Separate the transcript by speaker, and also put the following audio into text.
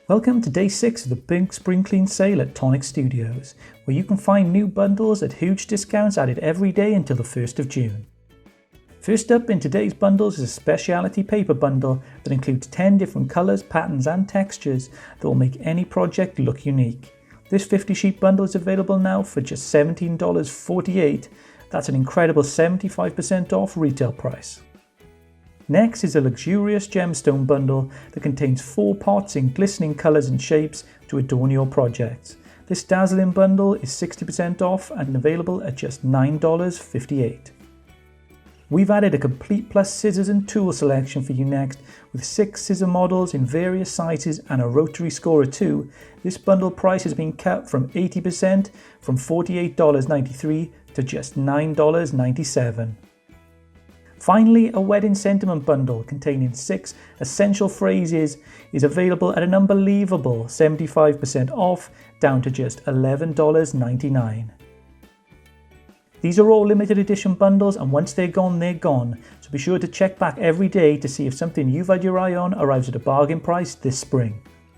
Speaker 1: Welcome to day 6 of the big spring clean sale at Tonic Studios, where you can find new bundles at huge discounts added every day until the 1st of June. First up in today's bundles is a Speciality paper bundle that includes 10 different colours, patterns and textures that will make any project look unique. This 50 sheet bundle is available now for just $17.48. That's an incredible 75% off retail price. Next is a luxurious gemstone bundle that contains 4 pots in glistening colours and shapes to adorn your projects. This dazzling bundle is 60% off and available at just $9.58. We've added a complete plus scissors and tool selection for you next, with 6 scissor models in various sizes and a rotary scorer too. This bundle price has been cut from 80% from $48.93 to just $9.97. Finally, a wedding sentiment bundle containing 6 essential phrases is available at an unbelievable 75% off, down to just $11.99. These are all limited edition bundles, and once they're gone, so be sure to check back every day to see if something you've had your eye on arrives at a bargain price this spring.